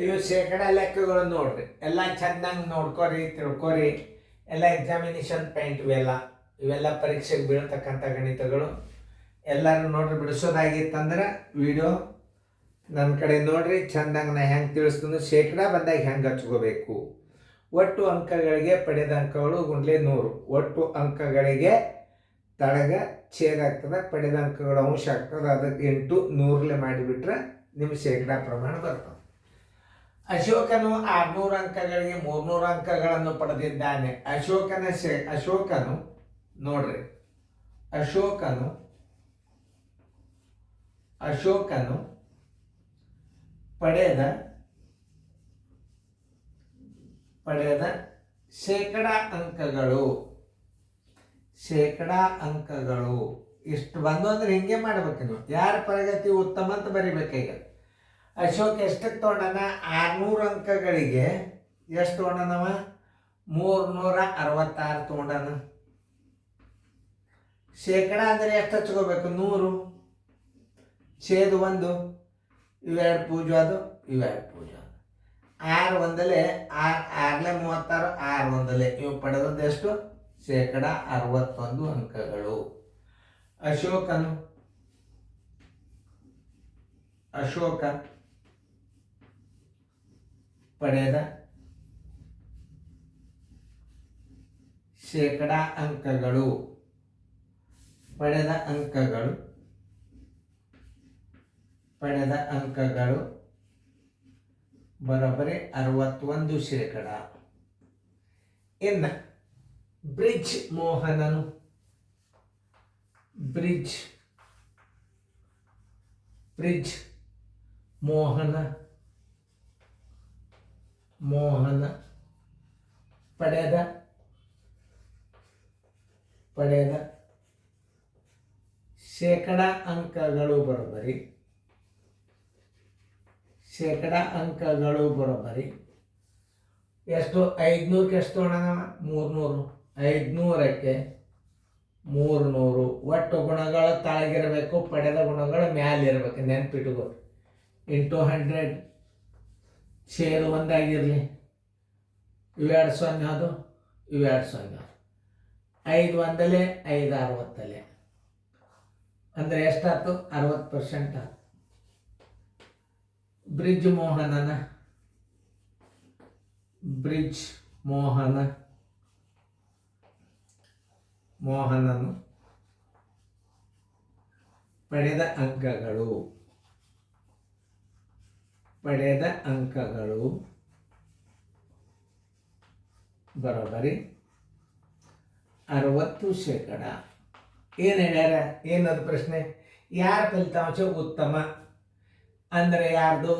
ಇವು ಶೇಕಡ ಲೆಕ್ಕಗಳು ನೋಡ್ರಿ, ಎಲ್ಲ ಚೆನ್ನಾಗಿ ನೋಡ್ಕೊರಿ, ತಿಳ್ಕೊರಿ. ಎಲ್ಲ ಎಕ್ಸಾಮಿನೇಷನ್ ಪಾಯಿಂಟ್ ಇವೆಲ್ಲ ಪರೀಕ್ಷೆಗೆ ಬೀಳ್ತಕ್ಕಂಥ ಗಣಿತಗಳು. ಎಲ್ಲರೂ ನೋಡ್ರಿ. ಬಿಡಿಸೋದಾಗಿತ್ತಂದ್ರೆ ವಿಡಿಯೋ ನನ್ನ ಕಡೆ ನೋಡ್ರಿ, ಚೆಂದಂಗೆ ನಾ ಹೆಂಗೆ ತಿಳಿಸ್ತೀನಿ, ಶೇಕಡ ಬಂದಾಗ ಹೆಂಗೆ ಹಚ್ಕೋಬೇಕು. ಒಟ್ಟು ಅಂಕಗಳಿಗೆ ಪಡೆದ ಅಂಕಗಳು ಗುಂಡ್ಲೆ 100. ಒಟ್ಟು ಅಂಕಗಳಿಗೆ ತಳಗ ಛೇದ ಆಗ್ತದೆ, ಪಡೆದ ಅಂಕಗಳು ಅಂಶ ಆಗ್ತದೆ. ಅದಕ್ಕೆ 8 100ಲೆ ಮಾಡಿಬಿಟ್ರೆ ನಿಮ್ಮ ಶೇಕಡ ಪ್ರಮಾಣ ಬರ್ತದೆ. ಅಶೋಕನು 600 ಅಂಕಗಳಿಗೆ 300 ಅಂಕಗಳನ್ನು ಪಡೆದಿದ್ದಾನೆ. ಅಶೋಕನು ನೋಡ್ರಿ, ಅಶೋಕನು ಪಡೆದ ಶೇಕಡ ಅಂಕಗಳು ಇಷ್ಟು ಬಂದು ಅಂದ್ರೆ ಹಿಂಗೆ ಮಾಡ್ಬೇಕು ನೀವು. ಯಾರ ಪ್ರಗತಿ ಉತ್ತಮ ಅಂತ ಬರಿಬೇಕೀಗ. ಅಶೋಕ್ ಎಷ್ಟಕ್ಕೆ ತೊಗೊಂಡನ? 600 ಅಂಕಗಳಿಗೆ ಎಷ್ಟು ತೊಗೊಂಡನವ? 366 ತೊಗೊಂಡನ. ಶೇಕಡ ಅಂದರೆ ಎಷ್ಟು ಹಚ್ಕೋಬೇಕು? 100 ಛೇದ 1, ಇವೆರಡು ಪೂಜೆ ಅದು, ಇವೆರಡು ಪೂಜೆ ಅದು. 6 ಒಂದಲೆ 6 36, 6 ಒಂದಲೆ ಇವು ಪಡೆದದ್ದು ಎಷ್ಟು? ಶೇಕಡ 61 ಅಂಕಗಳು. ಅಶೋಕ ಪಡೆದ ಶೇಕಡ ಅಂಕಗಳು ಬರೋಬ್ಬರಿ 61 ಶೇಕಡ. ಇನ್ನು ಬ್ರಿಡ್ಜ್ ಮೋಹನ ಪಡೆದ ಶೇಕಡ ಅಂಕಗಳು ಬರೋಬ್ಬರಿ ಎಷ್ಟು? 500ಕ್ಕೆ ಎಷ್ಟು ತೊಗೊಳೋಣ? 300. 500ಕ್ಕೆ 300. ಒಟ್ಟು ಗುಣಗಳು ತಾಳಗಿರಬೇಕು, ಪಡೆದ ಗುಣಗಳು ಮ್ಯಾಲಿರ್ಬೇಕು. ನೆನ್ಪಿಟ್ಕೋರಿ. ಇಂಟು 100 ಛೇದ 1 ಆಗಿರಲಿ. ಇವೆರಡು 0 ಅದು, ಇವೆರಡು 0. 5 ಒಂದಲೆ 5 60 ಅಂದರೆ ಎಷ್ಟಾಯ್ತು? 60%. ಬ್ರಿಡ್ಜ್ ಮೋಹನನು ಪಡೆದ ಅಂಕಗಳು ಬರೋಬ್ಬರಿ 60 ಶೇಕಡ. ಏನು ಹೇಳ್ಯಾರ? ಏನದು ಪ್ರಶ್ನೆ? ಯಾರ ಫಲಿತಾಂಶ ಉತ್ತಮ ಅಂದರೆ ಯಾರ್ದು?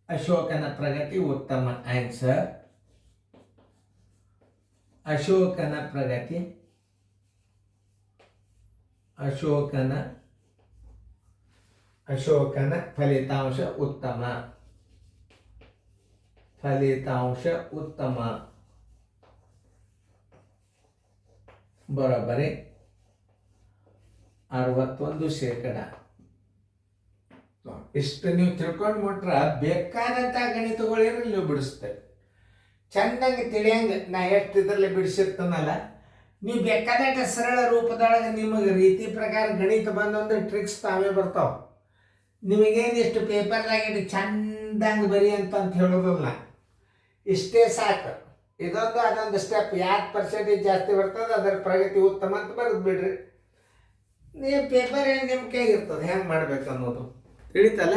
ಅಶೋಕನ ಪ್ರಗತಿ ಉತ್ತಮ. ಆನ್ಸರ್ ಅಶೋಕನ ಫಲಿತಾಂಶ ಉತ್ತಮ ಬರೋಬ್ಬರಿ 61 ಶೇಕಡ. ಇಷ್ಟು ನೀವು ತಿಳ್ಕೊಂಡು ಬಿಟ್ರೆ ಬೇಕಾದಂಥ ಗಣಿತಗಳಿರಲಿ ನೀವು ಬಿಡಿಸ್ತೇವೆ. ಚೆನ್ನಾಗಿ ತಿಳಿಯಂಗೆ ನಾ ಎಷ್ಟು ಇದರಲ್ಲಿ ಬಿಡಿಸಿರ್ತಾನಲ್ಲ, ನೀವು ಬೇಕಾದಟ ಸರಳ ರೂಪದೊಳಗೆ ನಿಮಗೆ ರೀತಿ ಪ್ರಕಾರ ಗಣಿತ ಬಂದಂದ್ರೆ ಟ್ರಿಕ್ಸ್ ತಾವೇ ಬರ್ತಾವೆ. ನಿಮಗೇನು ಇಷ್ಟು ಪೇಪರ್ದಾಗಿಟ್ಟು ಚಂದಂಗೆ ಬರಿ ಅಂತ ಹೇಳೋದಿಲ್ಲ. ಇಷ್ಟೇ ಸಾಕು. ಅದೊಂದು ಸ್ಟೆಪ್. ಯಾಕೆ ಪರ್ಸೆಂಟೇಜ್ ಜಾಸ್ತಿ ಬರ್ತದೆ ಅದರ ಪ್ರಗತಿ ಉತ್ತಮ ಅಂತ ಬರೆದು ಬಿಡ್ರಿ. ನೀವು ಪೇಪರ್ ಏನು ನಿಮ್ಮ ಕೈಗಿರ್ತದೆ ಹೆಂಗೆ ಮಾಡ್ಬೇಕು ಅನ್ನೋದು ತಿಳಿತಲ್ಲ.